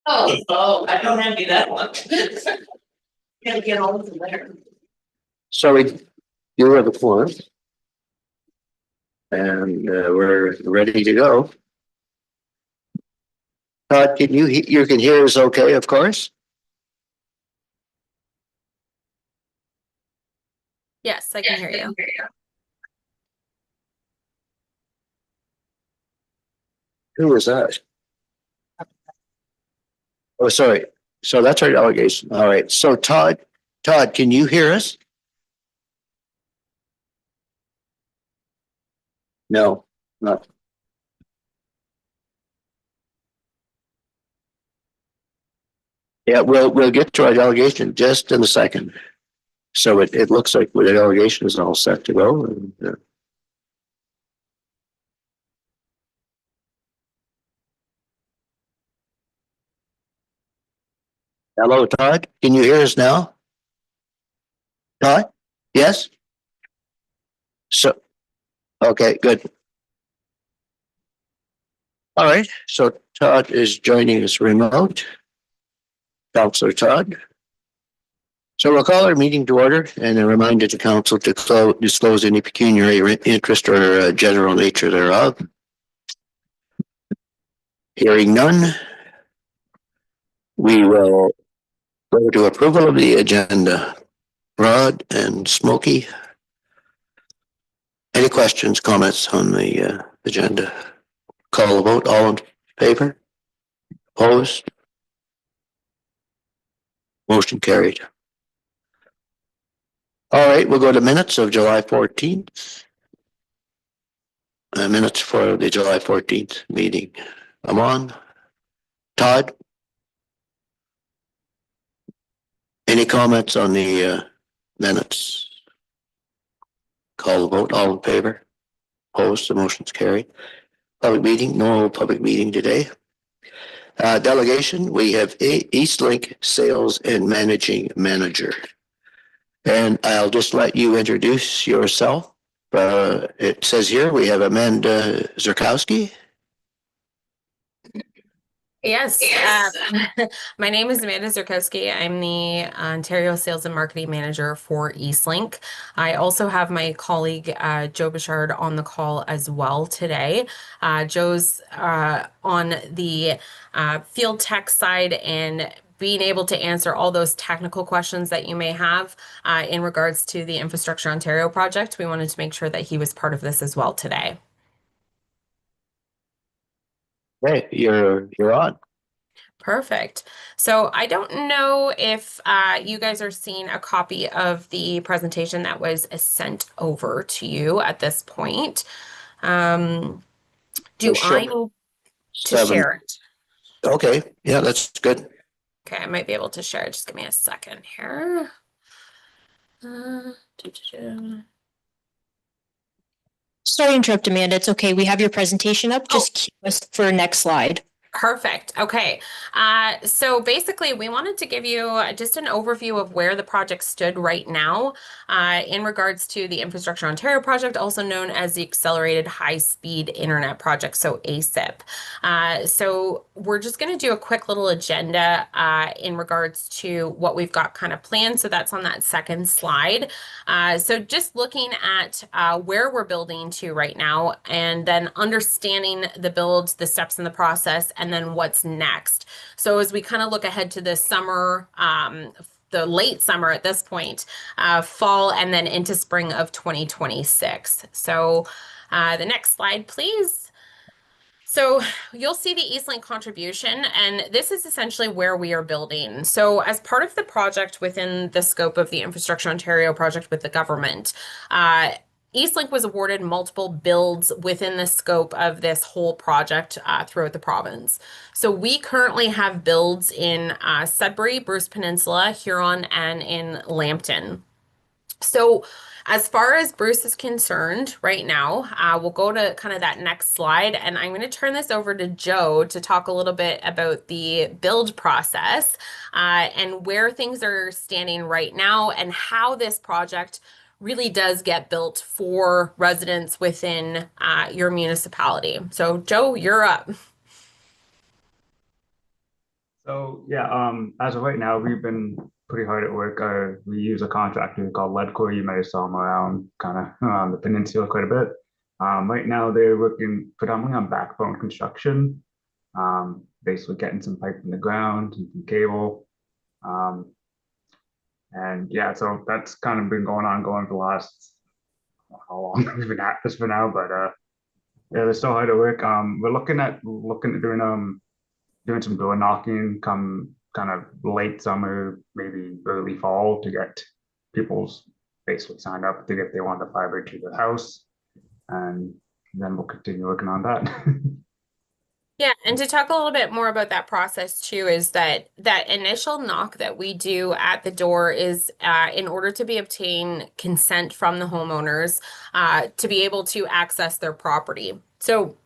I don't envy that one. Gotta get home from there. So you have the floor. And we're ready to go. Todd, you can hear us okay, of course? Yes, I can hear you. Who was that? Oh, sorry. So that's our delegation. All right. So Todd, can you hear us? No, not. Yeah, we'll get to our delegation just in a second. So it looks like the delegation is all set to go. And, hello, Todd. Can you hear us now? Todd? Yes? So, okay, good. All right. So Todd is joining us remote. Councillor Todd. So we'll call our meeting to order and a reminder to council to disclose any pecuniary interest or general nature thereof. Hearing none, we will go to approval of the agenda. Rod and Smokey. Any questions, comments on the agenda? Call a vote. All in favor? Opposed? Motion carried. All right, we'll go to minutes of July 14th. Minutes for the July 14th meeting. I'm on. Todd? Any comments on the minutes? Call the vote. All in favor? Opposed? The motion's carried. Public meeting, no public meeting today. Delegation, we have Eastlink Sales and Managing Manager. And I'll just let you introduce yourself. It says here we have Amanda Urkowski. Yes. My name is Amanda Urkowski. I'm the Ontario Sales and Marketing Manager for Eastlink. I also have my colleague Joe Bechard on the call as well today. Joe's on the field tech side and being able to answer all those technical questions that you may have in regards to the Infrastructure Ontario project. We wanted to make sure that he was part of this as well today. Hey, you're on. Perfect. So I don't know if you guys are seeing a copy of the presentation that was sent over to you at this point. Do I need to share it? Okay. Yeah, that's good. Okay, I might be able to share it. Just give me a second here. Sorry to interrupt, Amanda. It's okay. We have your presentation up. Just cue us for next slide. Perfect. Okay. So basically, we wanted to give you just an overview of where the project stood right now in regards to the Infrastructure Ontario project, also known as the Accelerated High-Speed Internet Project, so ASIP. So we're just going to do a quick little agenda in regards to what we've got kind of planned. So that's on that second slide. So just looking at where we're building to right now, and then understanding the build, the steps in the process, and then what's next. So as we kind of look ahead to the summer, the late summer at this point, fall, and then into spring of 2026. So the next slide, please. So you'll see the Eastlink contribution, and this is essentially where we are building. So as part of the project within the scope of the Infrastructure Ontario project with the government, Eastlink was awarded multiple builds within the scope of this whole project throughout the province. So we currently have builds in Sudbury, Bruce Peninsula, Huron, and in Lambton. So as far as Bruce is concerned right now, we'll go to kind of that next slide, and I'm going to turn this over to Joe to talk a little bit about the build process and where things are standing right now and how this project really does get built for residents within your municipality. So Joe, you're up. So yeah, as of right now, we've been pretty hard at work. We use a contractor called Ledcor. You may have saw them around kind of on the peninsula quite a bit. Right now they're working predominantly on backbone construction, basically getting some pipe in the ground and some cable. Um, and yeah, so that's kind of been going for the last how long we've been at this for now, but yeah, they're still hard at work. We're looking at doing some door knocking come kind of late summer, maybe early fall to get people's basically signed up to get they want the fiber to the house. And then we'll continue working on that. Yeah, and to talk a little bit more about that process too, is that that initial knock that we do at the door is in order to be obtain consent from the homeowners to be able to access their property. So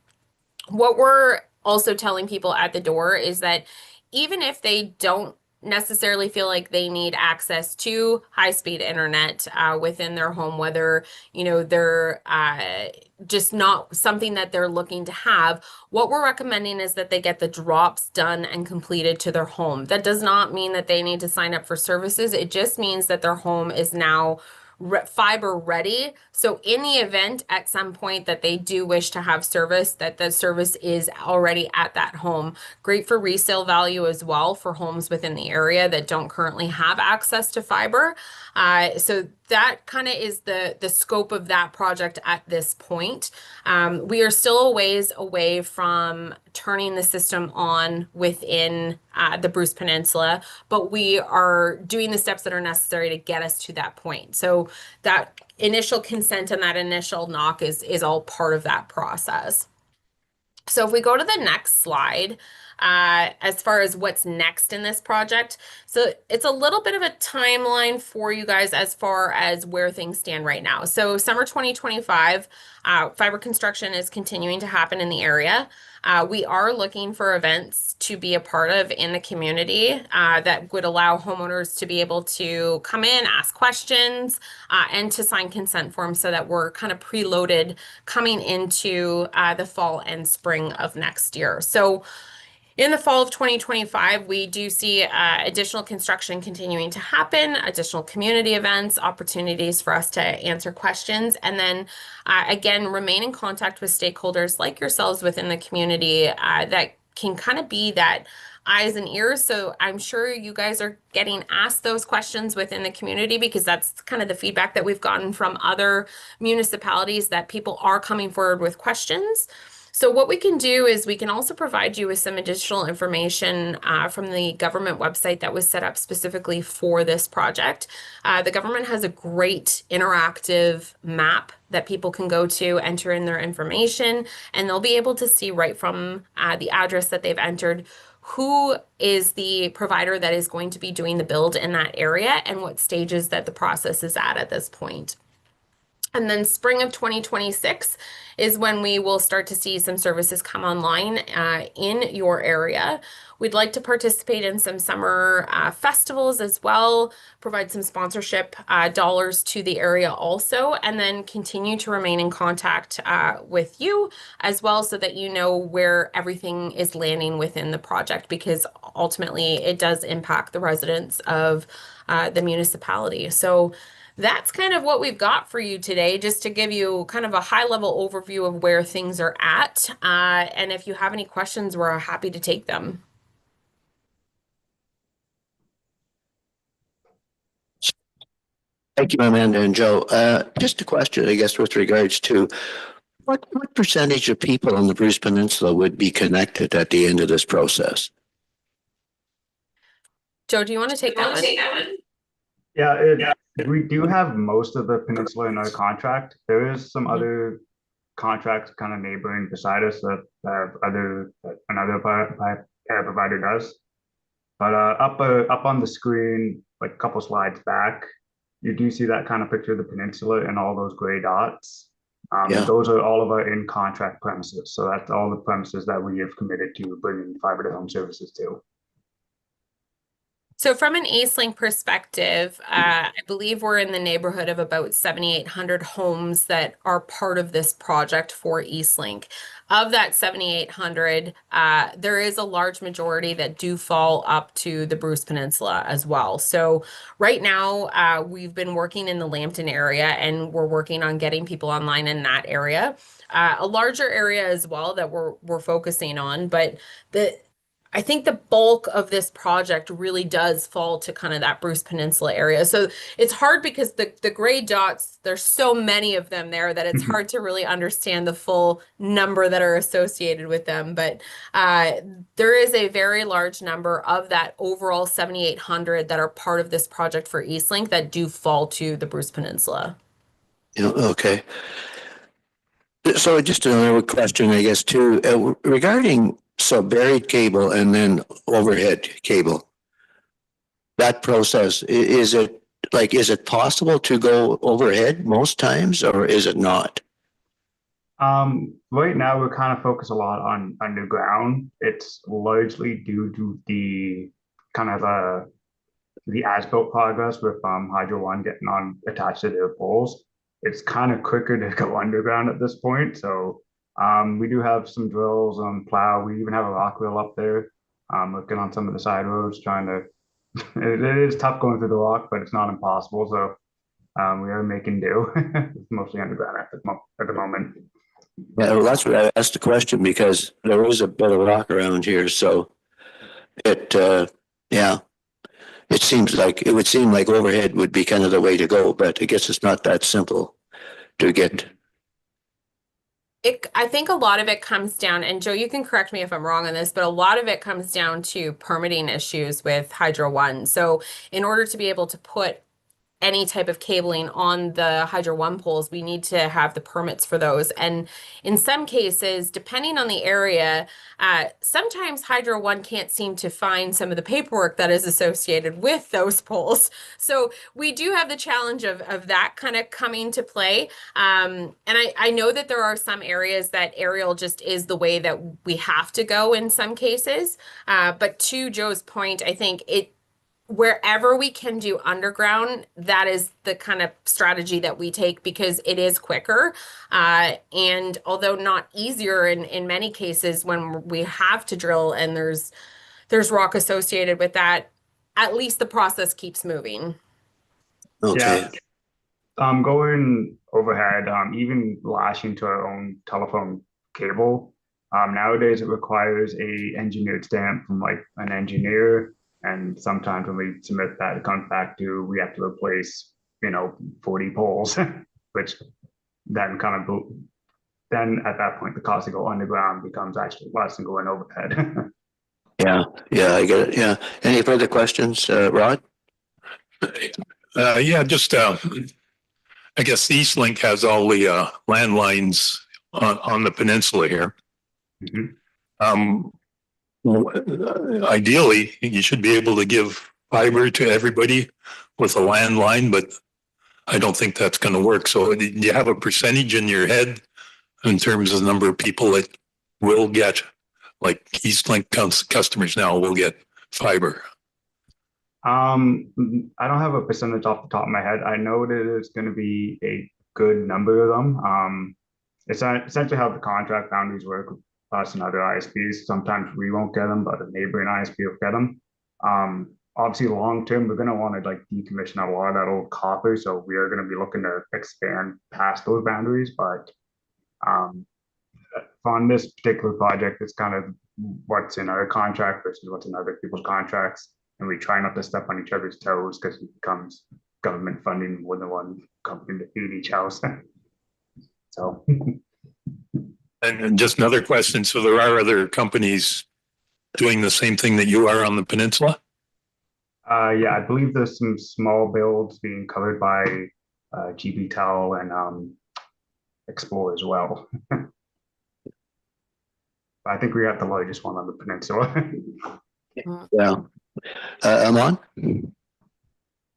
what we're also telling people at the door is that even if they don't necessarily feel like they need access to high-speed internet within their home, whether they're just not something that they're looking to have, what we're recommending is that they get the drops done and completed to their home. That does not mean that they need to sign up for services. It just means that their home is now fiber ready. So in the event at some point that they do wish to have service, that the service is already at that home. Great for resale value as well for homes within the area that don't currently have access to fiber. So that kind of is the scope of that project at this point. We are still a ways away from turning the system on within the Bruce Peninsula, but we are doing the steps that are necessary to get us to that point. So that initial consent and that initial knock is all part of that process. So if we go to the next slide, as far as what's next in this project, so it's a little bit of a timeline for you guys as far as where things stand right now. So summer 2025, fiber construction is continuing to happen in the area. We are looking for events to be a part of in the community that would allow homeowners to be able to come in, ask questions, and to sign consent forms so that we're kind of preloaded coming into the fall and spring of next year. So in the fall of 2025, we do see additional construction continuing to happen, additional community events, opportunities for us to answer questions, and then again, remain in contact with stakeholders like yourselves within the community that can kind of be that eyes and ears. So I'm sure you guys are getting asked those questions within the community because that's kind of the feedback that we've gotten from other municipalities, that people are coming forward with questions. So what we can do is we can also provide you with some additional information from the government website that was set up specifically for this project. The government has a great interactive map that people can go to, enter in their information, and they'll be able to see right from the address that they've entered who is the provider that is going to be doing the build in that area and what stages that the process is at this point. And then spring of 2026 is when we will start to see some services come online in your area. We'd like to participate in some summer festivals as well, provide some sponsorship dollars to the area also, and then continue to remain in contact with you as well so that you know where everything is landing within the project, because ultimately it does impact the residents of the municipality. So that's kind of what we've got for you today, just to give you kind of a high-level overview of where things are at. And if you have any questions, we're happy to take them. Thank you, Amanda and Joe. Just a question, I guess, with regards to what percentage of people on the Bruce Peninsula would be connected at the end of this process? Joe, do you want to take that one? Yeah, we do have most of the peninsula in our contract. There is some other contracts kind of neighboring beside us that another provider does. But up on the screen, like a couple slides back, you do see that kind of picture of the peninsula and all those gray dots. Yeah. Those are all of our in-contract premises. So that's all the premises that we have committed to bringing fiber to home services to. So from an Eastlink perspective, I believe we're in the neighborhood of about 7,800 homes that are part of this project for Eastlink. Of that 7,800, there is a large majority that do fall up to the Bruce Peninsula as well. So right now, we've been working in the Lambton area, and we're working on getting people online in that area. A larger area as well that we're focusing on, but I think the bulk of this project really does fall to kind of that Bruce Peninsula area. So it's hard because the gray dots, there's so many of them there that it's hard to really understand the full number that are associated with them. But there is a very large number of that overall 7,800 that are part of this project for Eastlink that do fall to the Bruce Peninsula. Yeah, okay. So just another question, I guess, too, regarding buried cable and then overhead cable. That process, is it possible to go overhead most times, or is it not? Right now we're kind of focused a lot on underground. It's largely due to the kind of the as-built progress with Hydro One getting on attached to their poles. It's kind of quicker to go underground at this point. So we do have some drills on plow. We even have a rock wheel up there, looking on some of the side roads, trying to. It is tough going through the rock, but it's not impossible. So we are making do. It's mostly underground at the moment. Yeah, well, that's what I asked the question, because there is a bit of rock around here. So it would seem like overhead would be kind of the way to go, but I guess it's not that simple to get. I think a lot of it comes down, and Joe, you can correct me if I'm wrong on this, but a lot of it comes down to permitting issues with Hydro One. So in order to be able to put any type of cabling on the Hydro One poles, we need to have the permits for those. And in some cases, depending on the area, sometimes Hydro One can't seem to find some of the paperwork that is associated with those poles. So we do have the challenge of that kind of coming to play. And I know that there are some areas that aerial just is the way that we have to go in some cases. But to Joe's point, I think wherever we can do underground, that is the kind of strategy that we take because it is quicker. And although not easier in many cases when we have to drill and there's rock associated with that, at least the process keeps moving. Okay. Yeah. Going overhead, even lashing to our own telephone cable. Nowadays it requires a engineered stamp from like an engineer. And sometimes when we submit that, it comes back to we have to replace, 40 poles, which then then at that point, the cost to go underground becomes actually less than going overhead. Yeah, I get it. Yeah. Any further questions, Rod? Yeah, just I guess Eastlink has all the landlines on the peninsula here. Mm-hmm. Ideally, you should be able to give fiber to everybody with a landline, but I don't think that's going to work. So do you have a percentage in your head in terms of the number of people that will get, like Eastlink customers now will get fiber? I don't have a percentage off the top of my head. I know that there's going to be a good number of them. It's essentially how the contract boundaries work with us and other ISPs. Sometimes we won't get them, but a neighboring ISP will get them. Obviously, long term, we're going to want to decommission a lot of that old copper. So we are going to be looking to expand past those boundaries. But on this particular project, it's kind of what's in our contract versus what's in other people's contracts. And we try not to step on each other's toes because it becomes government funding more than one company to feed each house. So. And just another question. So there are other companies doing the same thing that you are on the peninsula? Yeah, I believe there's some small builds being covered by GBTEL and Explore as well. I think we have the largest one on the peninsula. Yeah. Amon?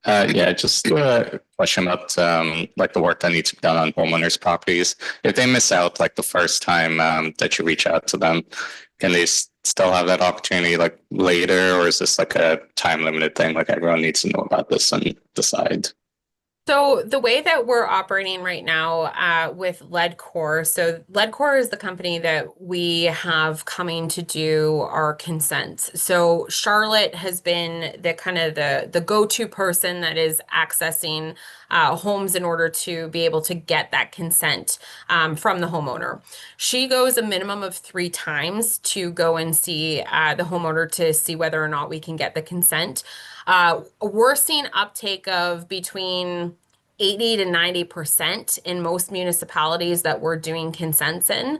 Yeah, just a question about the work that needs to be done on homeowners' properties. If they miss out the first time that you reach out to them, can they still have that opportunity like later, or is this like a time limited thing? Like everyone needs to know about this and decide. So the way that we're operating right now with Ledcor, so Ledcor is the company that we have coming to do our consents. So Charlotte has been the kind of the go-to person that is accessing homes in order to be able to get that consent from the homeowner. She goes a minimum of 3 times to go and see the homeowner to see whether or not we can get the consent. We're seeing uptake of between 80 to 90% in most municipalities that we're doing consents in.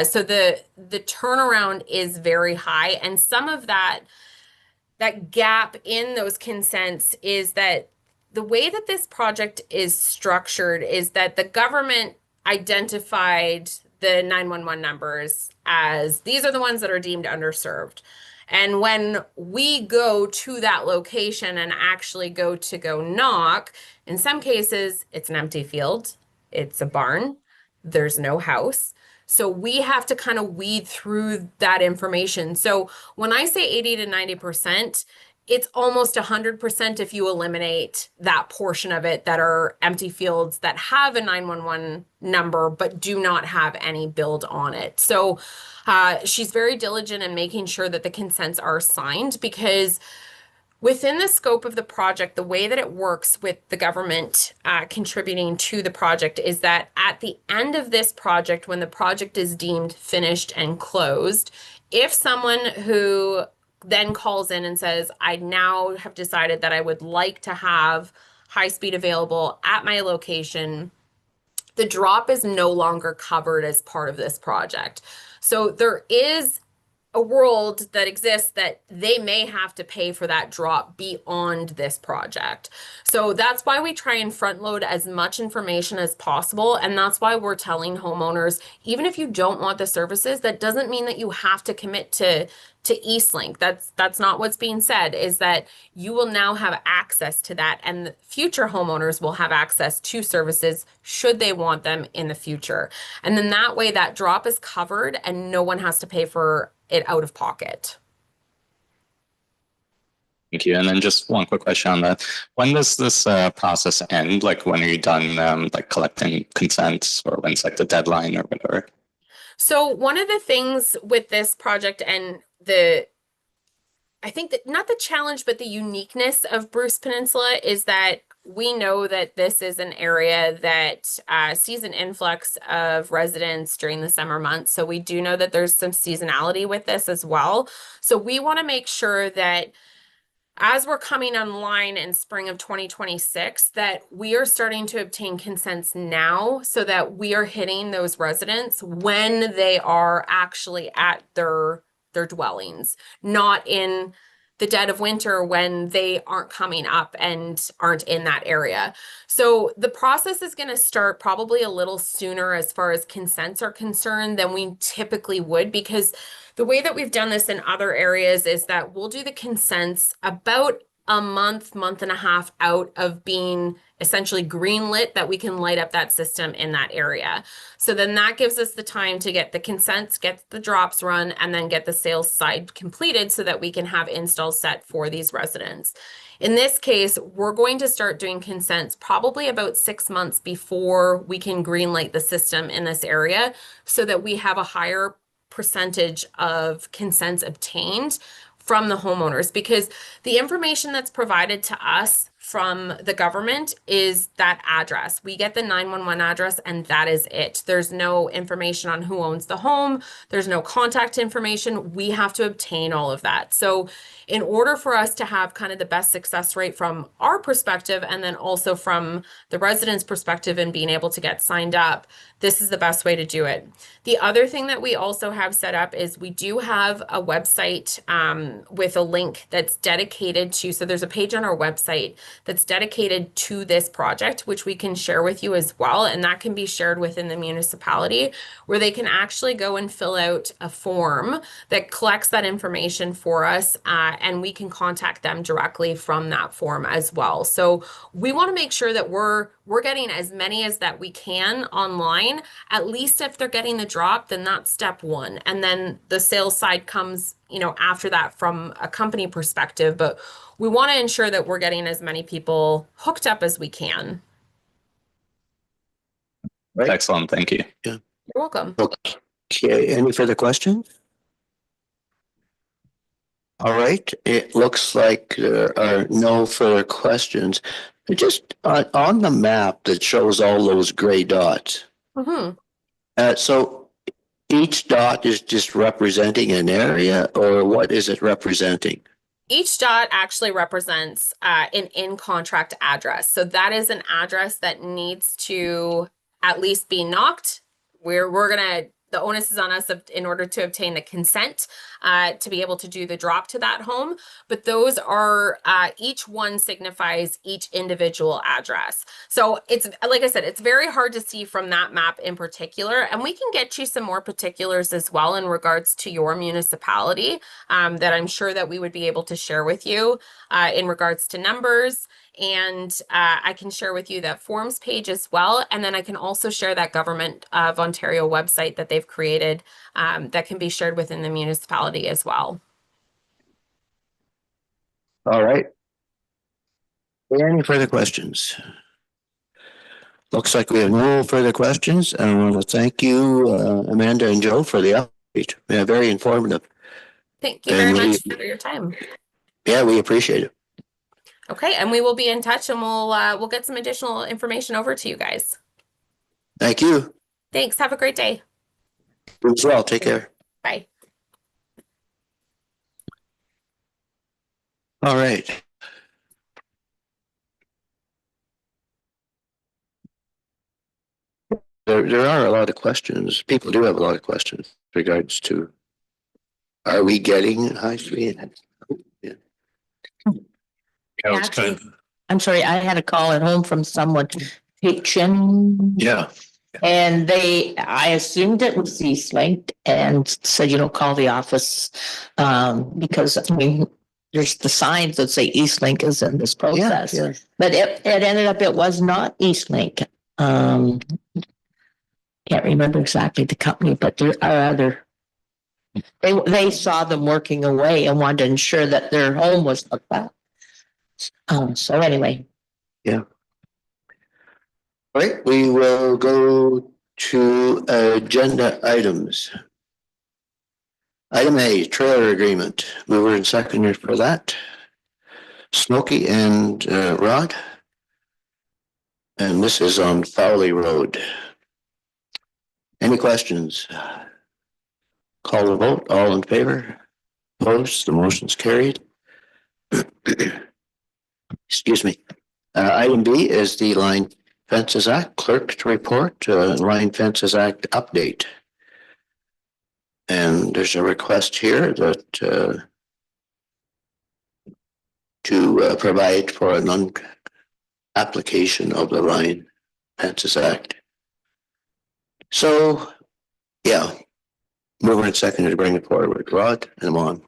So the turnaround is very high, and some of that gap in those consents is that the way that this project is structured is that the government identified the 911 numbers as these are the ones that are deemed underserved. And when we go to that location and actually go knock, in some cases, it's an empty field, it's a barn, there's no house. So we have to kind of weed through that information. So when I say 80 to 90%, it's almost 100% if you eliminate that portion of it that are empty fields that have a 911 number but do not have any build on it. So she's very diligent in making sure that the consents are signed, because within the scope of the project, the way that it works with the government contributing to the project is that at the end of this project, when the project is deemed finished and closed, if someone who then calls in and says, I now have decided that I would like to have high speed available at my location, the drop is no longer covered as part of this project. So there is a world that exists that they may have to pay for that drop beyond this project. So that's why we try and front load as much information as possible. And that's why we're telling homeowners, even if you don't want the services, that doesn't mean that you have to commit to Eastlink. That's not what's being said, is that you will now have access to that, and future homeowners will have access to services should they want them in the future. And then that way that drop is covered and no one has to pay for it out of pocket. Thank you. And then just one quick question on that. When does this process end? Like when are you done like collecting consents, or when's like the deadline or whatever? So one of the things with this project and I think that not the challenge, but the uniqueness of Bruce Peninsula is that we know that this is an area that sees an influx of residents during the summer months. So we do know that there's some seasonality with this as well. So we want to make sure that as we're coming online in spring of 2026, that we are starting to obtain consents now so that we are hitting those residents when they are actually at their dwellings, not in the dead of winter when they aren't coming up and aren't in that area. So the process is going to start probably a little sooner as far as consents are concerned than we typically would, because the way that we've done this in other areas is that we'll do the consents about a month and a half out of being essentially greenlit that we can light up that system in that area. So then that gives us the time to get the consents, get the drops run, and then get the sales side completed so that we can have installs set for these residents. In this case, we're going to start doing consents probably about 6 months before we can greenlight the system in this area so that we have a higher percentage of consents obtained from the homeowners, because the information that's provided to us from the government is that address. We get the 911 address and that is it. There's no information on who owns the home. There's no contact information. We have to obtain all of that. So in order for us to have kind of the best success rate from our perspective, and then also from the residents' perspective and being able to get signed up, this is the best way to do it. The other thing that we also have set up is we do have a website with a link that's dedicated to, so there's a page on our website that's dedicated to this project, which we can share with you as well. And that can be shared within the municipality, where they can actually go and fill out a form that collects that information for us, and we can contact them directly from that form as well. So we want to make sure that we're getting as many as that we can online. At least if they're getting the drop, then that's step one. And then the sales side comes, you know, after that from a company perspective. But we want to ensure that we're getting as many people hooked up as we can. Right. Excellent, thank you. You're welcome. Okay, any further questions? All right, it looks like there are no further questions. Just on the map that shows all those gray dots. So each dot is just representing an area, or what is it representing? Each dot actually represents an in-contract address. So that is an address that needs to at least be knocked. The onus is on us in order to obtain the consent to be able to do the drop to that home. But those are, each one signifies each individual address. So it's, like I said, it's very hard to see from that map in particular. And we can get you some more particulars as well in regards to your municipality that I'm sure that we would be able to share with you in regards to numbers. And I can share with you that forms page as well. And then I can also share that Government of Ontario website that they've created that can be shared within the municipality as well. All right. Any further questions? Looks like we have no further questions. And I want to thank you, Amanda and Joe, for the update. Yeah, very informative. Thank you very much for your time. Yeah, we appreciate it. Okay, and we will be in touch, and we'll get some additional information over to you guys. Thank you. Thanks. Have a great day. You as well. Take care. Bye. All right. There are a lot of questions. People do have a lot of questions with regards to, are we getting high speed? Yeah. Yeah, it's kind of, I'm sorry, I had a call at home from someone, Pecuniary. Yeah. And I assumed it was Eastlink and said, call the office. Because I mean, there's the signs that say Eastlink is in this process. Yeah. But it ended up, it was not Eastlink. Can't remember exactly the company, but there are other. They saw them working away and wanted to ensure that their home was hooked up. So anyway. Yeah. All right, we will go to agenda items. Item A, trailer agreement. Mover and seconder for that. Smokey and Rod. And this is on Fowlie Road. Any questions? Call the vote. All in favor? Opposed? The motion's carried. Excuse me. Item B is the Line Fences Act, Clerk to report, Line Fences Act update. And there's a request here that to provide for a non-application of the Line Fences Act. So, yeah, mover and seconder to bring it forward. Rod and I'm on.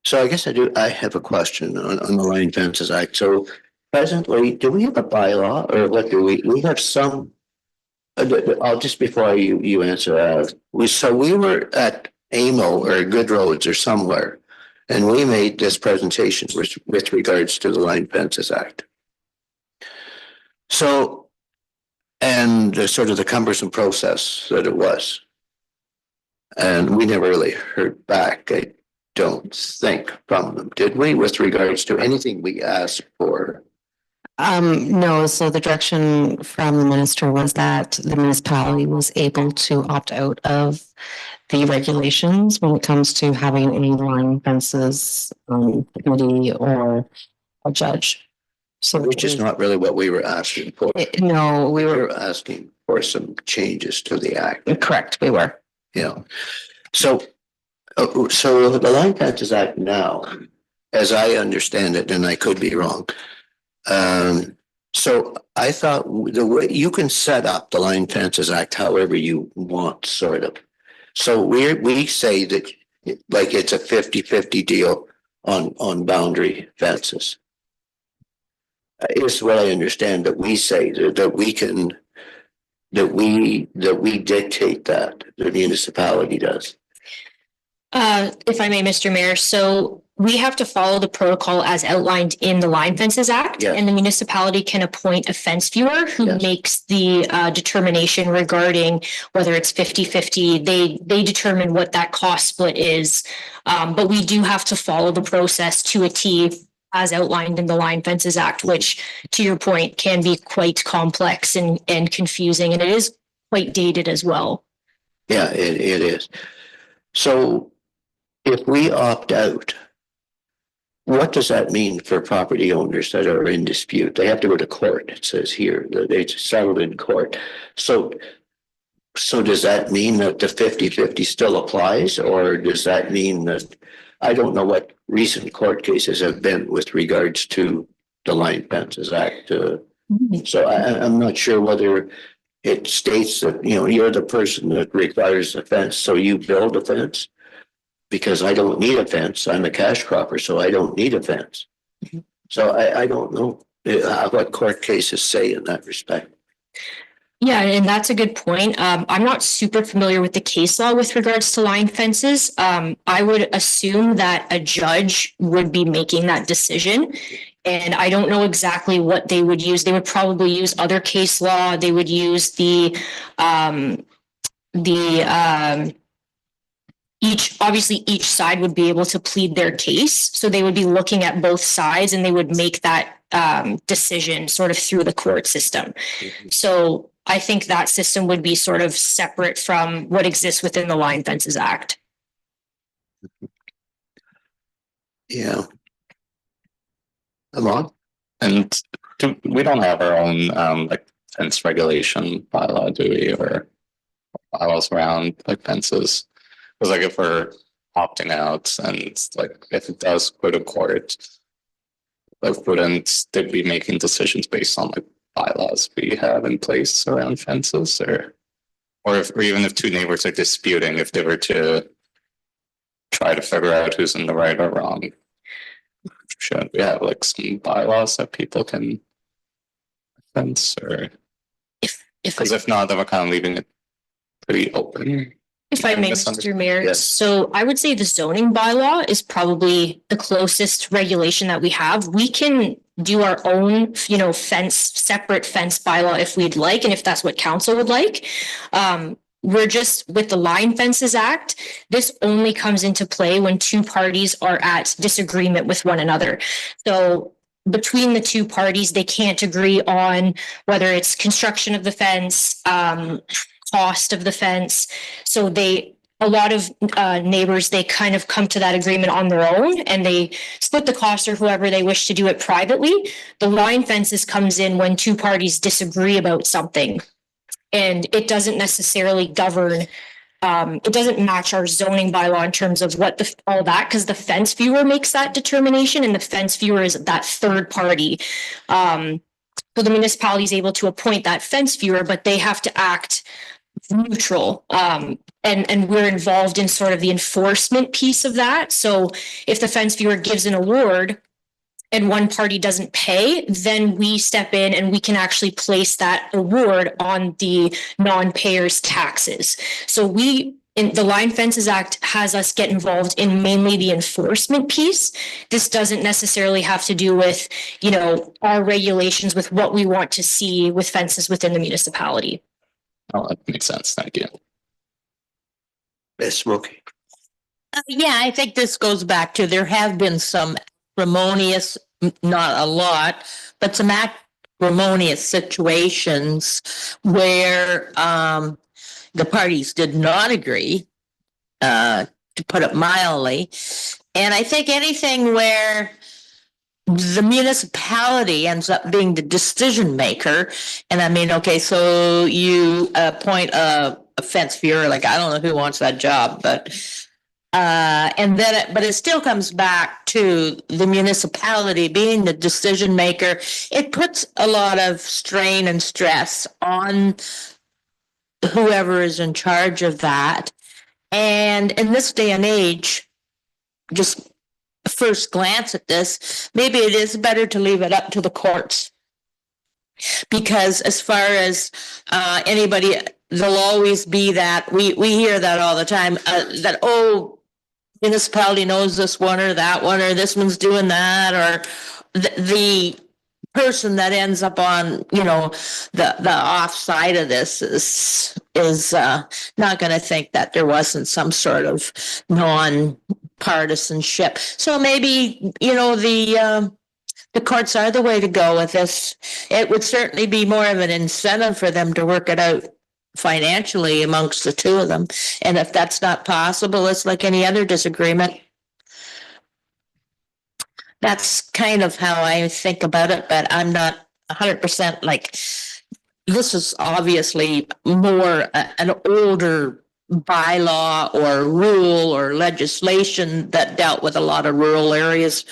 So I guess I have a question on the Line Fences Act. So presently, do we have a bylaw or what do we have some? I'll just before you answer, we were at AMO or Good Roads or somewhere, and we made this presentation with regards to the Line Fences Act. So, and sort of the cumbersome process that it was, and we never really heard back. I don't think from them, did we, with regards to anything we asked for? No, so the direction from the minister was that the municipality was able to opt out of the regulations when it comes to having any line fences, committee or a judge. So Which is not really what we were asking for. No, we We were were asking for some changes to the act. correct. We were. Yeah. So the Line Fences Act now as I understand it, and I could be wrong. So I thought the way you can set up the Line Fences Act however you want, sort of. So we say that like it's a 50-50 deal on boundary fences. Is what I understand, that we say that we can, that we dictate that the municipality does. If I may, Mr. Mayor, so we have to follow the protocol as outlined in the Line Fences Act. Yeah. And the municipality can appoint a fence viewer who Yes. makes the determination regarding whether it's 50-50. They determine what that cost split is. But we do have to follow the process to a T as outlined in the Line Fences Act, which, to your point, can be quite complex and confusing, and it is quite dated as well. Yeah, it is. So if we opt out, what does that mean for property owners that are in dispute? They have to go to court. It says here that it's settled in court. So does that mean that the 50-50 still applies, or does that mean that, I don't know what recent court cases have been with regards to the Line Fences Act. So I'm not sure whether it states that, you know, you're the person that requires the fence, so you build a fence. Because I don't need a fence. I'm a cash cropper, so I don't need a fence. So I don't know what court cases say in that respect. Yeah, and that's a good point. I'm not super familiar with the case law with regards to line fences. I would assume that a judge would be making that decision. And I don't know exactly what they would use. They would probably use other case law. They would use each side would be able to plead their case. So they would be looking at both sides and they would make that decision sort of through the court system. So I think that system would be sort of separate from what exists within the Line Fences Act. Yeah. Come on. And we don't have our own like fence regulation bylaw, do we, or bylaws around like fences? Because like if we're opting out and like if it does go to court, like wouldn't they be making decisions based on like bylaws we have in place around fences, or even if two neighbors are disputing, if they were to try to figure out who's in the right or wrong, should we have like some bylaws that people can fence, or because if not, then we're kind of leaving it pretty open. If I may, Mr. Mayor, Yes. so I would say the zoning bylaw is probably the closest regulation that we have. We can do our own, separate fence bylaw if we'd like, and if that's what council would like. We're just with the Line Fences Act, this only comes into play when two parties are at disagreement with one another. So between the two parties, they can't agree on whether it's construction of the fence, cost of the fence. So a lot of neighbors, they kind of come to that agreement on their own and they split the cost or whoever they wish to do it privately. The line fences comes in when two parties disagree about something. And it doesn't necessarily govern, it doesn't match our zoning bylaw in terms of what all that, because the fence viewer makes that determination and the fence viewer is that third party. So the municipality is able to appoint that fence viewer, but they have to act neutral. And we're involved in sort of the enforcement piece of that. So if the fence viewer gives an award and one party doesn't pay, then we step in and we can actually place that award on the non-payers' taxes. So in the Line Fences Act has us get involved in mainly the enforcement piece. This doesn't necessarily have to do with, our regulations with what we want to see with fences within the municipality. Oh, that makes sense. Thank you. Yes, Smokey. Yeah, I think this goes back to there have been some acrimonious, not a lot, but some acrimonious situations where the parties did not agree, to put it mildly. And I think anything where the municipality ends up being the decision maker, and I mean, okay, so you appoint a fence viewer, like I don't know who wants that job, but And then, but it still comes back to the municipality being the decision maker. It puts a lot of strain and stress on whoever is in charge of that. And in this day and age, just first glance at this, maybe it is better to leave it up to the courts. Because as far as anybody, there'll always be that, we hear that all the time, that, oh, municipality knows this one or that one, or this one's doing that, or the person that ends up on, you know, the off side of this is not going to think that there wasn't some sort of non-partisanship. So maybe, you know, the courts are the way to go with this. It would certainly be more of an incentive for them to work it out financially amongst the two of them. And if that's not possible, it's like any other disagreement. That's kind of how I think about it, but I'm not 100% like, this is obviously more an older bylaw or rule or legislation that dealt with a lot of rural areas.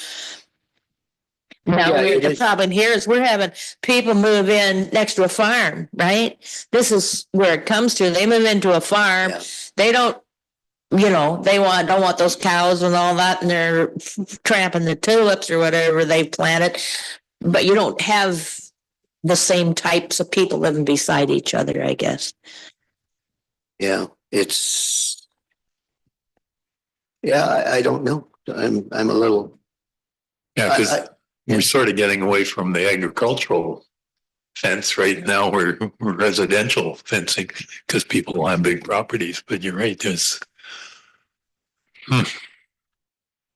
Now, the problem here is we're having people move in next to a farm, right? This is where it comes to. They move into a farm. Yeah. They don't, you know, they don't want those cows and all that, and they're tramping the tulips or whatever they planted. But you don't have the same types of people living beside each other, I guess. Yeah, I don't know. I'm a little. Yeah, because we're sort of getting away from the agricultural fence right now. We're residential fencing because people have big properties. But you're right. There's.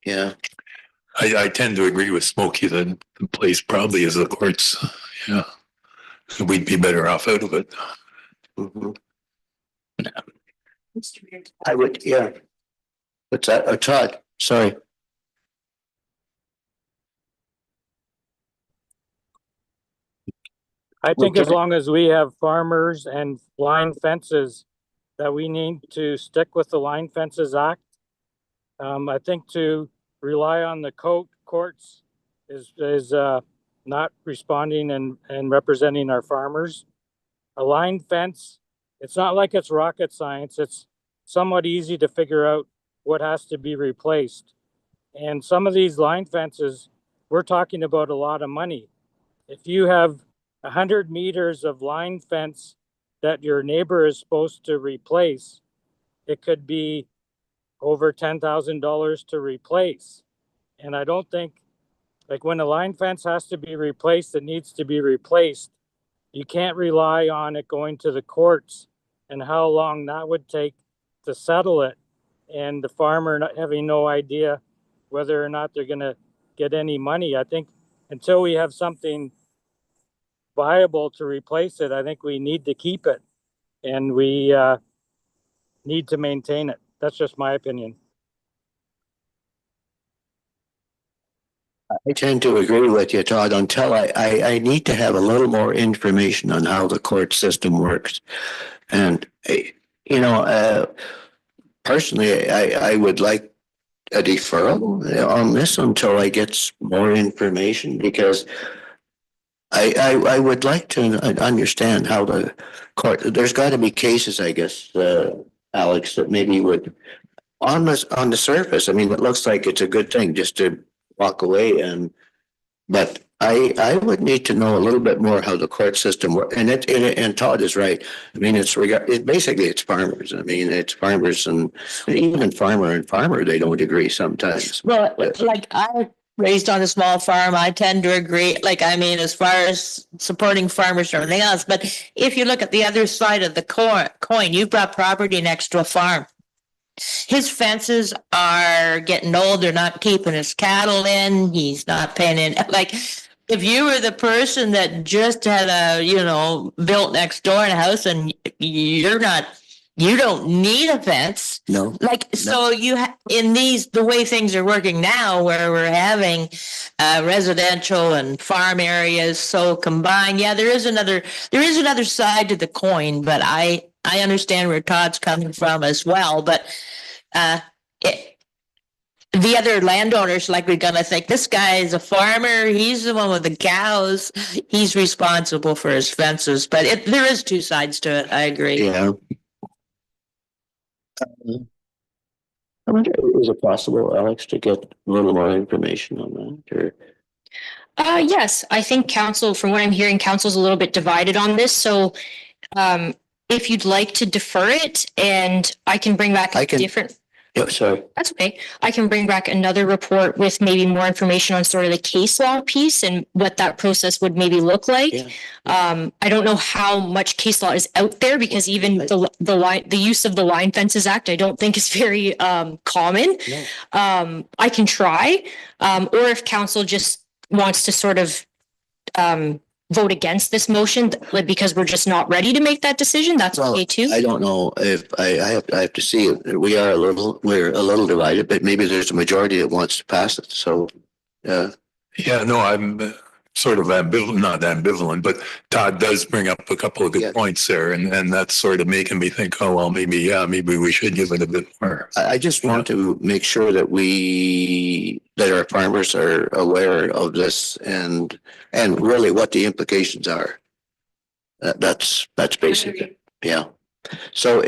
Yeah, I tend to agree with Smokey that the place probably is the courts. Yeah, we'd be better off out of it. Mm-hmm. I would, yeah. What's that? Oh, Todd, sorry. I think as long as we have farmers and line fences, that we need to stick with the Line Fences Act. I think to rely on the courts is not responding and representing our farmers. A line fence, it's not like it's rocket science. It's somewhat easy to figure out what has to be replaced. And some of these line fences, we're talking about a lot of money. If you have 100 meters of line fence that your neighbor is supposed to replace, it could be over $10,000 to replace. And I don't think, like, when a line fence has to be replaced, it needs to be replaced. You can't rely on it going to the courts and how long that would take to settle it, and the farmer not having no idea whether or not they're going to get any money. I think until we have something viable to replace it, I think we need to keep it, and we need to maintain it. That's just my opinion. I tend to agree with you, Todd, until I need to have a little more information on how the court system works. And, you know, personally, I would like a deferral on this until I get more information, because I would like to understand how the court, there's got to be cases, I guess, Alex, that maybe would, on the surface, I mean, it looks like it's a good thing just to walk away, but I would need to know a little bit more how the court system works. And Todd is right. I mean, basically it's farmers. I mean, it's farmers, and even farmer and farmer, they don't agree sometimes. Well, like I raised on a small farm, I tend to agree. Like, I mean, as far as supporting farmers and everything else, but if you look at the other side of the coin, you've got property next to a farm. His fences are getting old. They're not keeping his cattle in. He's not paying in. Like, if you were the person that just had built next door in a house, and you don't need a fence. No. Like, no. So the way things are working now, where we're having residential and farm areas so combined. Yeah, there is another side to the coin, but I understand where Todd's coming from as well. But the other landowners likely gonna think this guy is a farmer. He's the one with the cows. He's responsible for his fences, but there is two sides to it. I agree. Yeah. I wonder, is it possible, Alex, to get a little more information on that, or? Yes, I think council, from what I'm hearing, council's a little bit divided on this, so if you'd like to defer it and I can bring back a different. Yeah, sorry. That's okay. I can bring back another report with maybe more information on sort of the case law piece and what that process would maybe look like. Yeah. I don't know how much case law is out there because even the use of the Line Fences Act, I don't think is very common. No. I can try, or if council just wants to sort of vote against this motion because we're just not ready to make that decision, that's okay too. I don't know if I have to see it. We're a little divided, but maybe there's a majority that wants to pass it. So, Yeah, no, I'm sort of ambivalent, not ambivalent, but Todd does bring up a couple of good points there. And that's sort of making me think, oh, well, maybe we should give it a bit more. I just want to make sure that our farmers are aware of this and really what the implications are. That's basic. Yeah. So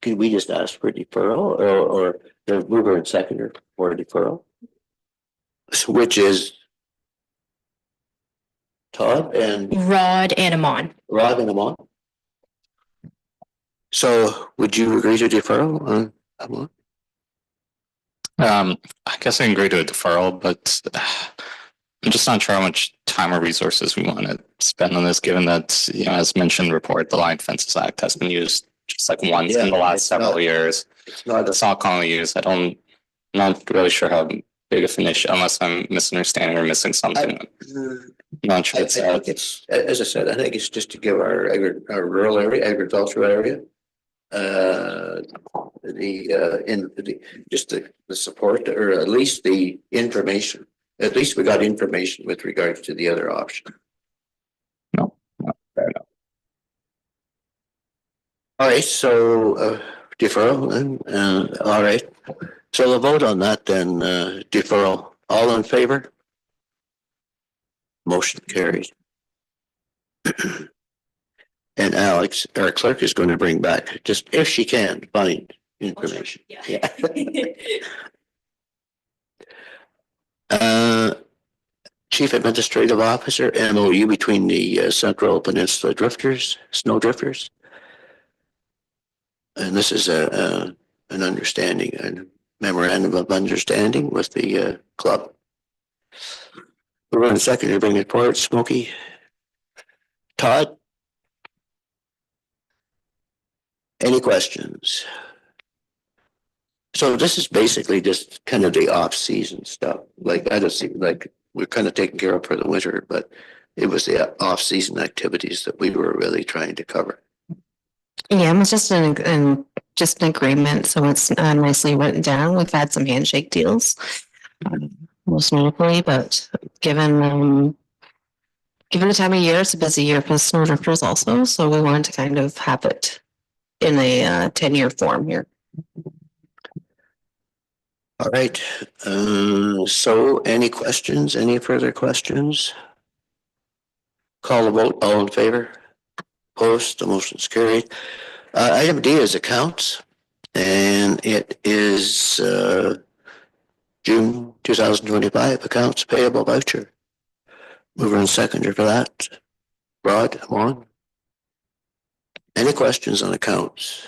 could we just ask for deferral or the mover and seconder for deferral? Which is Todd and Rod and Amon. So would you agree to deferral on Amon? I guess I can agree to a deferral, but I'm just not sure how much time or resources we want to spend on this, given that, as mentioned in the report, the Line Fences Act has been used just like once in the last several years. It's not commonly used. I'm not really sure how big of an issue, unless I'm misunderstanding or missing something. I'm not sure. I think it's, as I said, I think it's just to give our rural area, agricultural area, the support, or at least the information. At least we got information with regards to the other option. No, fair enough. All right, so deferral then. All right, so the vote on that then, deferral. All in favor? Motion carried. And Alex, our clerk, is going to bring back, just if she can, find information. Yeah. Chief Administrative Officer, MOU between the Central Peninsula Drifters, Snowdrifters. And this is an understanding, a memorandum of understanding with the club. We're going to second to bring it forward. Smokey. Todd? Any questions? So this is basically just kind of the off-season stuff. Like, I don't see, like, we're kind of taken care of for the winter, but it was the off-season activities that we were really trying to cover. Yeah, it was just an agreement, so it's nicely written down. We've had some handshake deals, most notably, but given the time of year, it's a busy year for Snowdrifters also, so we wanted to kind of have it in a 10-year form here. All right. So any questions? Any further questions? Call the vote. All in favor? Opposed? The motion's carried. Item D is accounts, and it is June 2025 accounts payable voucher. Mover and seconder for that. Rod, come on. Any questions on accounts?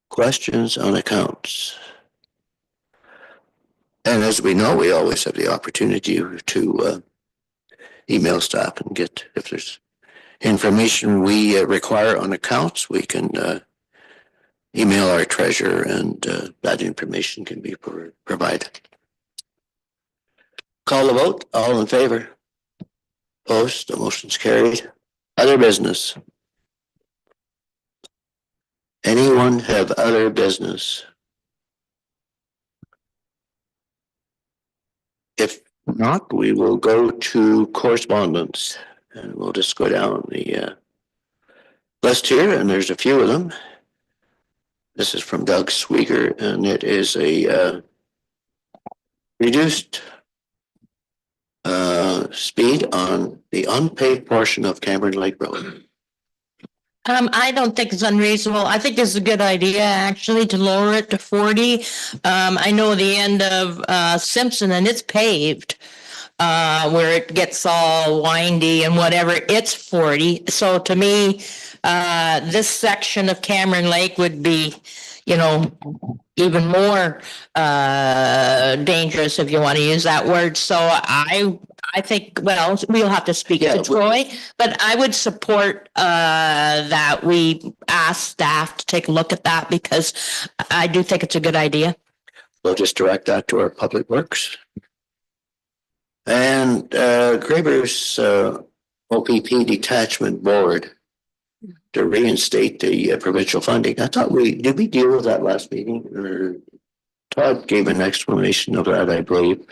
Questions on accounts? And as we know, we always have the opportunity to email staff and get, if there's information we require on accounts, we can email our treasurer, and that information can be provided. Call the vote. All in favor? Opposed? The motion's carried. Other business. Anyone have other business? If not, we will go to correspondence, and we'll just go down the list here, and there's a few of them. This is from Doug Sweeger, and it is a reduced speed on the unpaved portion of Cameron Lake Road. I don't think it's unreasonable. I think it's a good idea, actually, to lower it to 40. I know the end of Simpson and it's paved. Where it gets all windy and whatever, it's 40. So to me, this section of Cameron Lake would be, you know, even more dangerous, if you want to use that word. So I think, well, we'll have to speak Yeah, to Troy, but I would support that we ask staff to take a look at that, because I do think it's a good idea. We'll just direct that to our Public Works. And Graber's OPP Detachment Board to reinstate the provincial funding. I thought did we deal with that last meeting? Or Todd gave an explanation of that, I believe.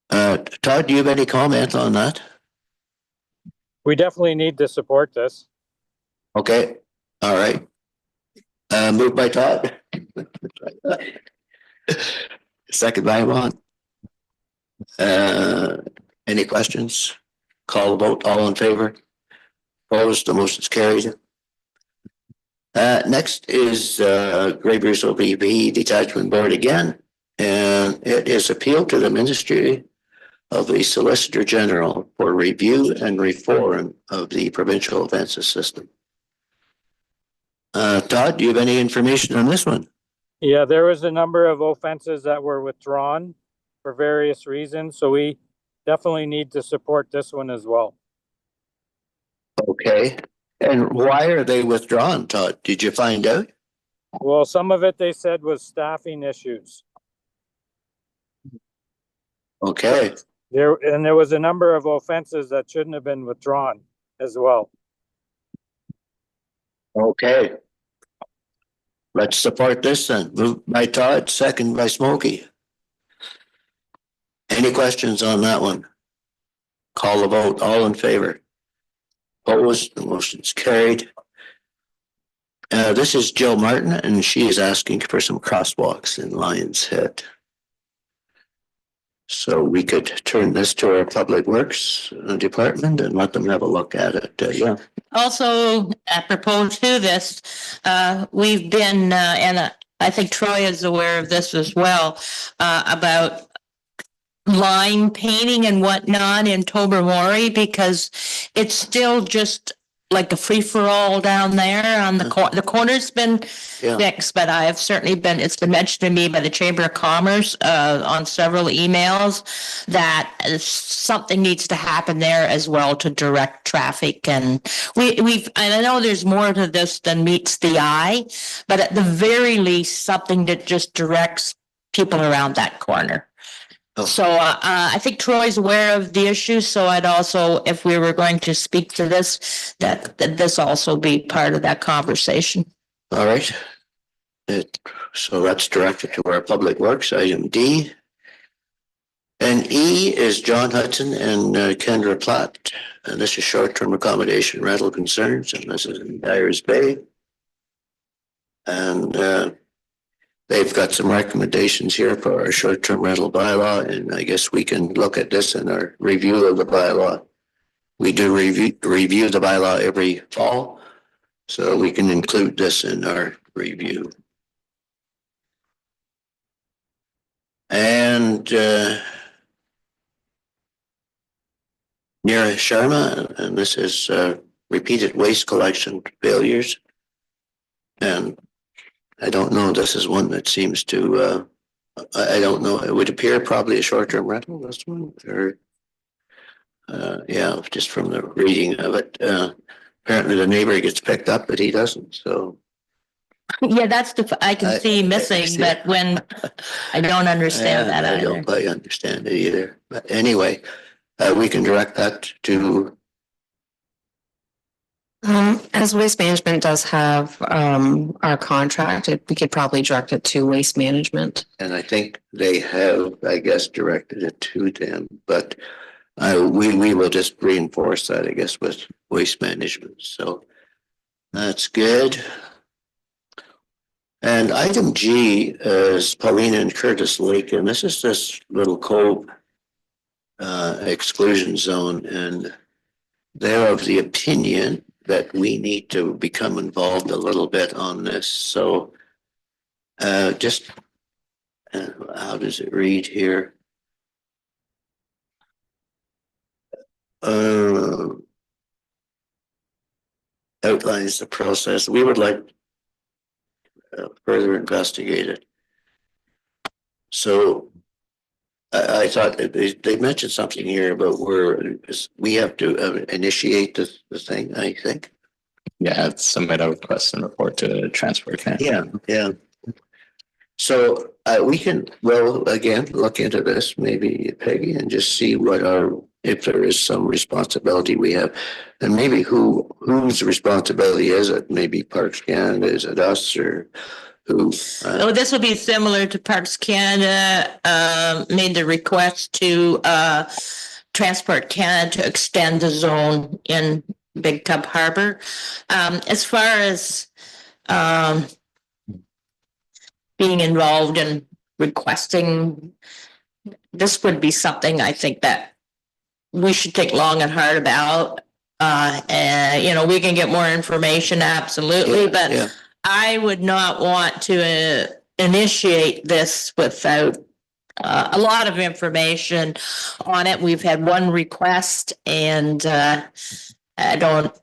Todd, do you have any comment on that? We definitely need to support this. Okay, all right. Moved by Todd. Second by Yvonne. Any questions? Call the vote. All in favor? Opposed? The motion is carried. Next is Graber's OPP Detachment Board again, and it is appeal to the Ministry of the Solicitor General for review and reform of the provincial offences system. Todd, do you have any information on this one? Yeah, there was a number of offenses that were withdrawn for various reasons, so we definitely need to support this one as well. Okay. And why are they withdrawn, Todd? Did you find out? Well, some of it they said was staffing issues. Okay. There was a number of offenses that shouldn't have been withdrawn as well. Okay. Let's support this then. Moved by Todd, second by Smokey. Any questions on that one? Call the vote. All in favor? Opposed? The motion's carried. This is Jill Martin, and she is asking for some crosswalks in Lions Head. So we could turn this to our Public Works department and let them have a look at it. Yeah. Also, apropos to this, we've been, and I think Troy is aware of this as well, about line painting and whatnot in Tobermory, because it's still just like a free-for-all down there on the corner's been fixed, but I have certainly been, it's been mentioned to me by the Chamber of Commerce on several emails that something needs to happen there as well to direct traffic. And and I know there's more to this than meets the eye, but at the very least, something that just directs people around that corner. So I think Troy's aware of the issue, so I'd also, if we were going to speak to this, that this also be part of that conversation. All right. So that's directed to our Public Works, item D. And E is John Hudson and Kendra Platt. And this is short-term accommodation rental concerns, and this is in Dyers Bay. And they've got some recommendations here for our short-term rental bylaw, and I guess we can look at this in our review of the bylaw. We do review the bylaw every fall, so we can include this in our review. And Nira Sharma, and this is repeated waste collection failures. And I don't know, this is one that seems to, I don't know, it would appear probably a short-term rental, this one, or, yeah, just from the reading of it. Apparently the neighbor gets picked up, but he doesn't, so. Yeah, that's I can see missing, but when I don't understand that I either. don't quite understand it either, but anyway, we can direct that to. As Waste Management does have our contract, we could probably direct it to Waste Management. And I think they have, I guess, directed it to them, but we will just reinforce that, I guess, with Waste Management. So that's good. And item G is Paulina and Curtis Lake, and this is this little cove exclusion zone, and they're of the opinion that we need to become involved a little bit on this. So just how does it read here? Outlines the process. We would like further investigate it. So I thought they mentioned something here about we have to initiate the thing, I think. Yeah, submit a request and report to the transport can. Yeah. So we can, well, again, look into this, maybe Peggy, and just see if there is some responsibility we have. And maybe whose responsibility is it? Maybe Parks Canada, is it us, or who? Oh, this will be similar to Parks Canada, made the request to, Transport Canada to extend the zone in Big Tub Harbor. As far as, being involved in requesting, this would be something I think that we should take long and hard about. And, we can get more information, absolutely, but I would not want to initiate this without a lot of information on it. We've had one request, and I don't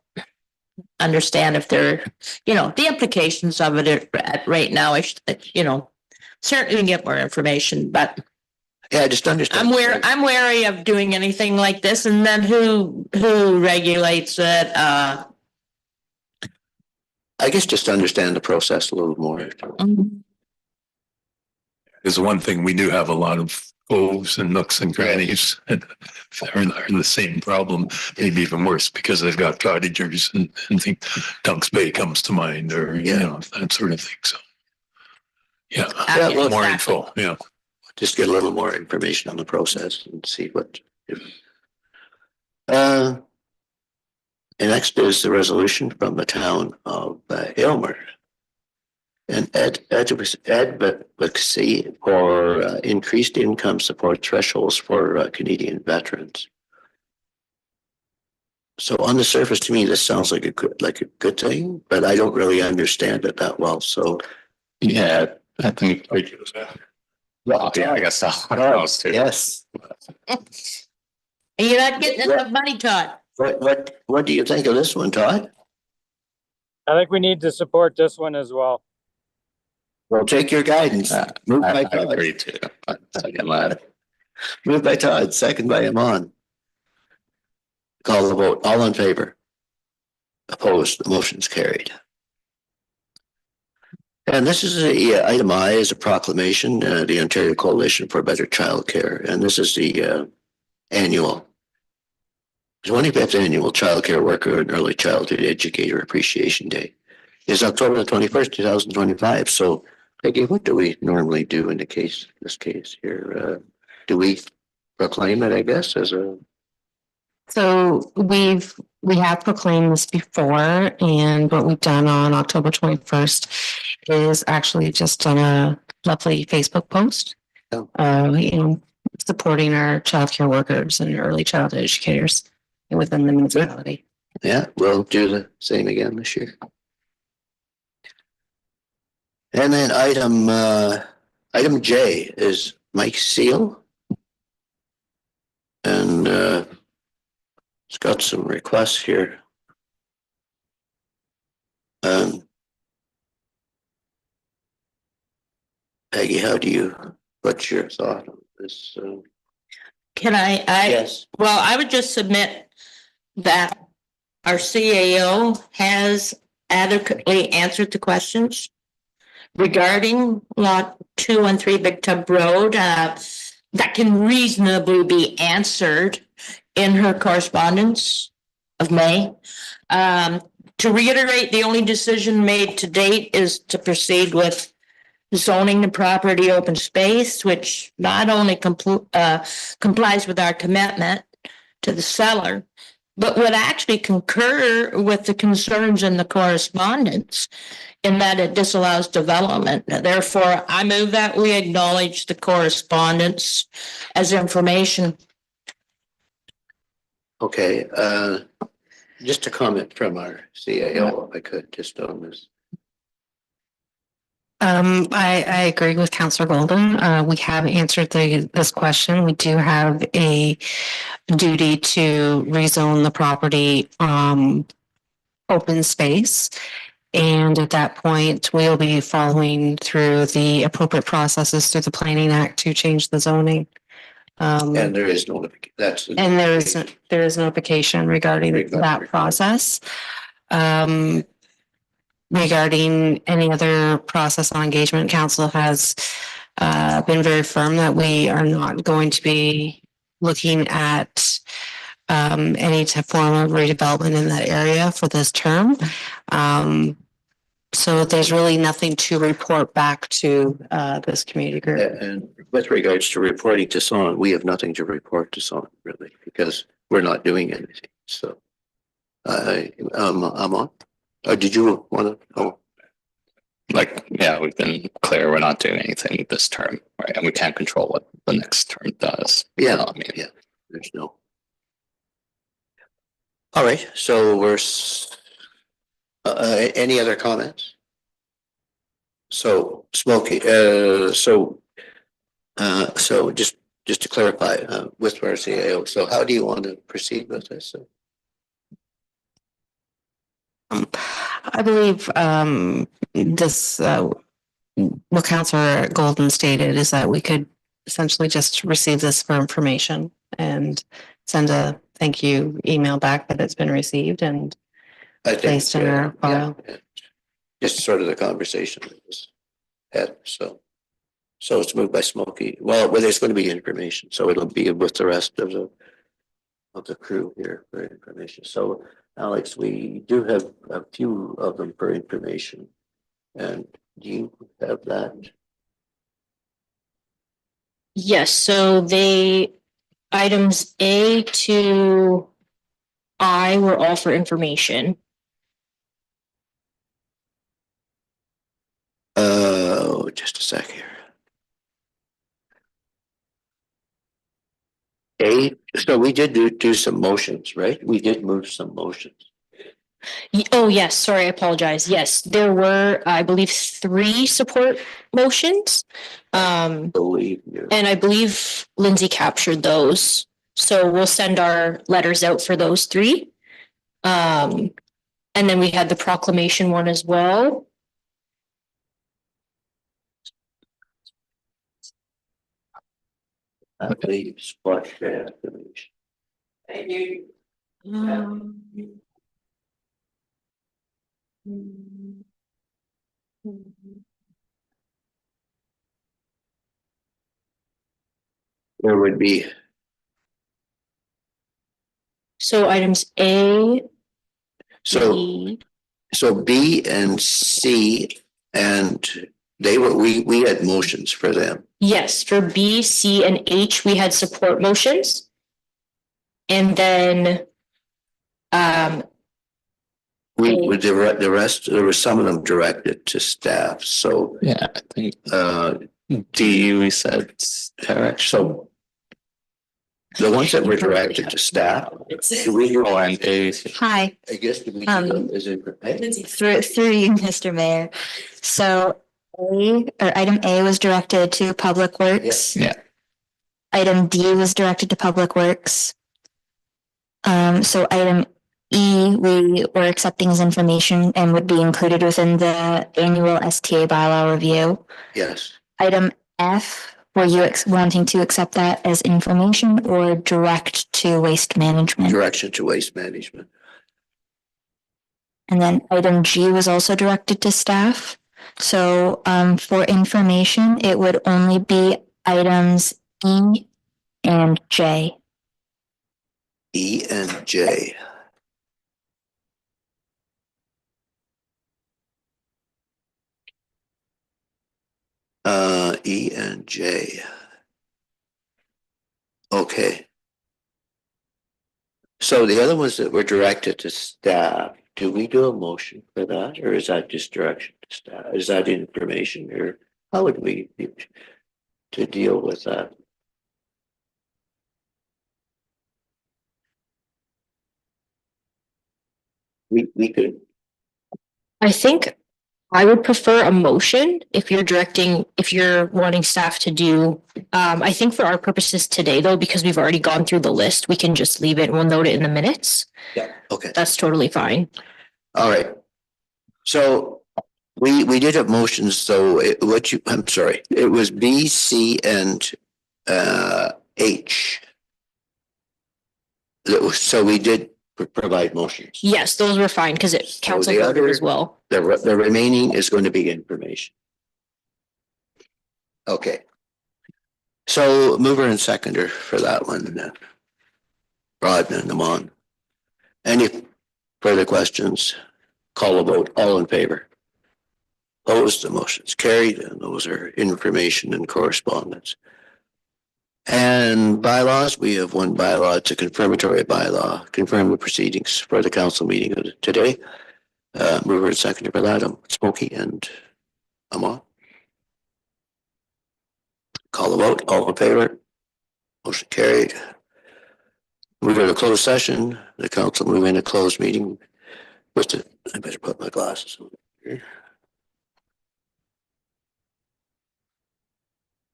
understand if they're, the implications of it right now. I should, certainly get more information, but yeah, I just understand. I'm wary of doing anything like this, and then who regulates it? I guess just understand the process a little more. Is one thing, we do have a lot of coves and nooks and crannies and they're in the same problem, maybe even worse, because they've got cottagers and think Dunks Bay comes to mind, or that sort of thing. So more info. Yeah. Just get a little more information on the process and see what. And next is the resolution from the town of Aylmer. And advocacy for increased income support thresholds for Canadian veterans. So on the surface, to me, this sounds like a good thing, but I don't really understand it that well. So yeah, I think. Well, yeah, I guess so. I don't know too. Yes. You're not getting enough money, Todd. What do you think of this one, Todd? I think we need to support this one as well. Well, take your guidance. Moved by Todd. I agree too. Second that. Moved by Todd, second by Amon. Call the vote. All in favor? Opposed? The motion's carried. And this is item I is a proclamation, the Ontario Coalition for Better Childcare, and this is the annual 25th annual Childcare Worker and Early Childhood Educator Appreciation Day. It's October the 21st, 2025. So, Peggy, what do we normally do in this case here? Do we proclaim it, I guess, as a... So we have proclaimed this before, and what we've done on October 21st is actually just done a lovely Facebook post, supporting our childcare workers and early childhood educators within the municipality. Yeah, we'll do the same again this year. And then item J is Mike Seal. And it's got some requests here. Peggy, what's your thought on this? Can I? Yes. Well, I would just submit that our CAO has adequately answered the questions regarding lot 2 and 3 Big Tub Road, that can reasonably be answered in her correspondence of May. To reiterate, the only decision made to date is to proceed with zoning the property open space, which not only complies with our commitment to the seller, but would actually concur with the concerns in the correspondence in that it disallows development. Therefore, I move that we acknowledge the correspondence as information. Okay, just a comment from our CAO, if I could, just on this. I agree with Councillor Golden. We have answered this question. We do have a duty to rezone the property, open space. And at that point, we'll be following through the appropriate processes through the Planning Act to change the zoning. And there is that's. And there is notification regarding that process. Regarding any other process on engagement, council has been very firm that we are not going to be looking at any form of redevelopment in that area for this term. So there's really nothing to report back to this community group. And with regards to reporting to SON, we have nothing to report to SON really, because we're not doing anything. So I'm on. Or did you want to? Oh, Like, yeah, we've been clear, we're not doing anything this term, right? And we can't control what the next term does. yeah, I mean, yeah. There's no. All right, so we're. Any other comments? So Smokey, so just to clarify, with our CAO, so how do you want to proceed with this? I believe this what Councillor Golden stated is that we could essentially just receive this for information and send a thank you email back that it's been received and placed in our file. Yeah, just sort of the conversation that was had. So it's moved by Smokey. Well, there's going to be information, so it'll be with the rest of the crew here for information. So Alex, we do have a few of them for information. And do you have that? Yes, so items A to I were all for information. Just a sec here. So we did do some motions, right? We did move some motions. Oh, yes, sorry, I apologize. Yes, there were, I believe, 3 support motions. Believe you. And I believe Lindsay captured those. So we'll send our letters out for those 3. And then we had the proclamation one as well. I believe splash pad. Thank you. There would be. So items A, So B, B and C, and we had motions for them. yes, for B, C, and H, we had support motions. And then The rest, there were some of them directed to staff, so. yeah, I think D, we said direction. So the ones that were directed to staff, do we, Oh, and A, Hi, I guess, do we do them as in, through you, Mr. Mayor. So item A was directed to Public Works. yeah, Item D was directed to Public Works. So item E, we were accepting as information and would be included within the annual STA bylaw review. yes, Item F, were you wanting to accept that as information or direct to waste management? direction to waste management. And then item G was also directed to staff. So for information, it would only be items E and J. E and J. E and J. Okay. So the other ones that were directed to staff, do we do a motion for that, or is that just direction to staff? Is that information, or how would we to deal with that? We could, I think I would prefer a motion if you're wanting staff to do. I think for our purposes today, though, because we've already gone through the list, we can just leave it. We'll note it in the minutes. yeah, okay, That's totally fine. all right. So we did have motions, so I'm sorry, it was B, C, and H. So we did provide motions. Yes, those were fine because it council the voted other- as well. The remaining is going to be information. Okay. So mover and seconder for that one, Rodman and Amon. Any further questions? Call a vote. All in favor? Opposed, the motion's carried, and those are information and correspondence. And bylaws, we have one bylaw. It's a confirmatory bylaw, confirm the proceedings for the council meeting of today. Mover and seconder for that, Smokey and Amon. Call the vote. All in favor? Motion carried. We go to closed session. The council move in a closed meeting. I better put my glasses on here.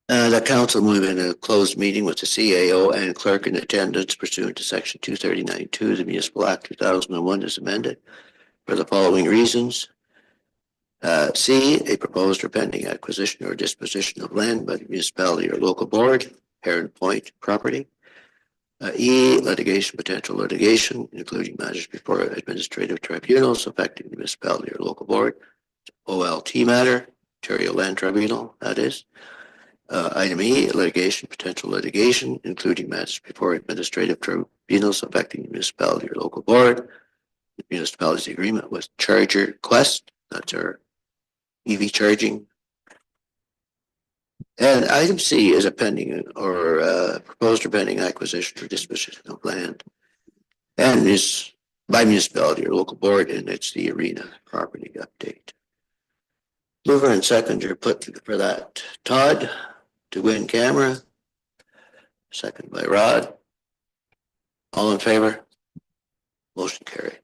The council move in a closed meeting with the CAO and clerk in attendance pursuant to section 239(2) of the Municipal Act 2001 as amended for the following reasons. C, a proposed or pending acquisition or disposition of land by the municipality or local board, Heron Point property. E, litigation, potential litigation, including matters before administrative tribunals affecting the municipality or local board. OLT matter, Ontario Land Tribunal, that is. Item E, litigation, potential litigation, including matters before administrative tribunals affecting the municipality or local board. The municipality's agreement with Charger Quest, that's our EV charging. And item C is a pending or proposed or pending acquisition or disposition of land. And is by municipality or local board, and it's the arena property update. Mover and seconder put for that. Todd to win camera. Second by Rod. All in favor? Motion carried.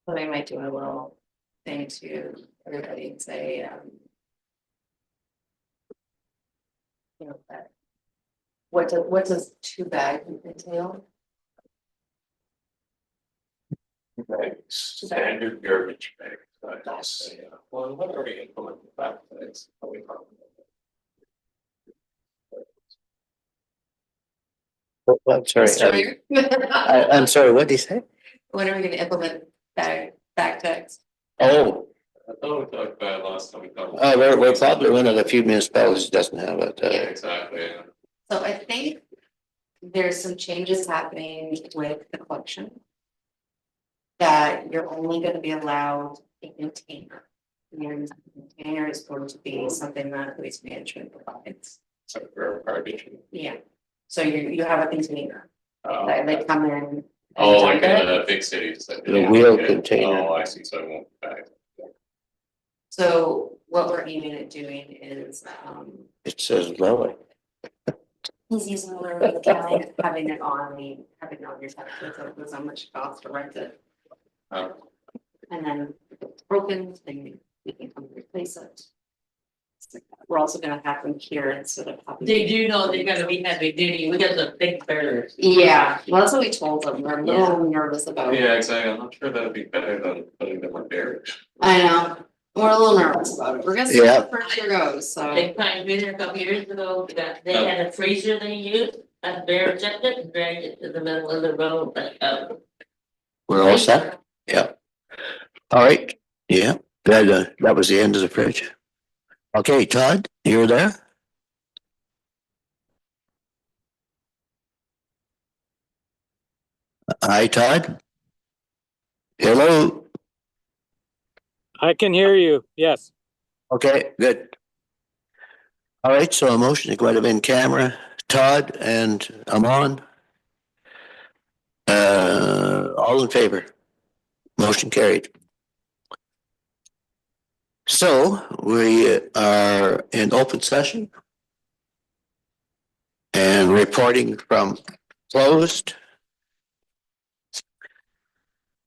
So they might do a little thing to everybody and say, you know, that. What does two bag entail? Standard garbage bag. Well, what are we implementing back? I'm sorry. I'm sorry, what did he say? When are we gonna implement bag tax? Oh, I thought we talked about it last time we talked. we're probably one of the few municipalities that doesn't have it. Exactly. So I think there's some changes happening with the collection. That you're only gonna be allowed a container. And the container is going to be something that waste management provides. So for garbage. Yeah, so you have a container, Oh, that they come in. oh, and like dump it. in a big city. The wheel container. Oh, I see, so it won't bag. So what we're aiming at doing is, It says Lily. he's using the word county, having it on your taxes, so there's how much cost to rent it. Oh. And then if it's broken, then we can come replace it. we're also gonna have them here instead of. They do know they're gonna be heavy duty. We got the big bears. Yeah, well, that's what we told them. We're a little nervous about it. Yeah, exactly. I'm not sure that'd be better than putting them on barracks. I know, we're a little nervous about it. We're gonna see how Yeah. the first year goes, so. They kind of been there a couple years ago, they had a freezer they used, a bear jacket and dragged it to the middle of the road, We're all set? Yeah. All right, yeah, that was the end of the fridge. Okay, Todd, you're there? Hi, Todd? Hello? I can hear you. Yes. Okay, good. All right, so a motion to go out of in camera, Todd, and I'm on. All in favor? Motion carried. So we are in open session. And reporting from closed.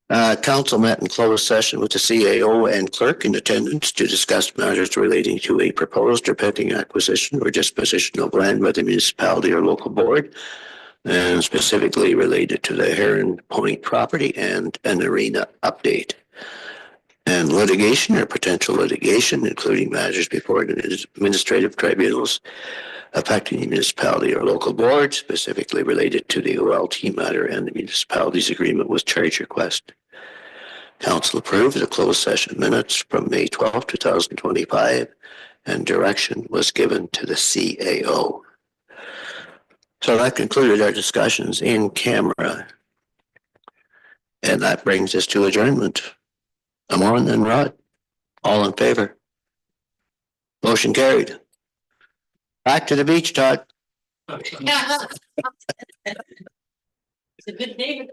Council met in closed session with the CAO and clerk in attendance to discuss matters relating to a proposed or pending acquisition or disposition of land by the municipality or local board, and specifically related to the Heron Point property and an arena update. And litigation or potential litigation, including matters before administrative tribunals affecting the municipality or local board, specifically related to the OLT matter and the municipality's agreement with charge request. Council approved the closed session minutes from May 12, 2025, and direction was given to the CAO. So that concluded our discussions in camera. And that brings us to adjournment. Amon and Rod, all in favor? Motion carried. Back to the beach, Todd. It's a good neighbor.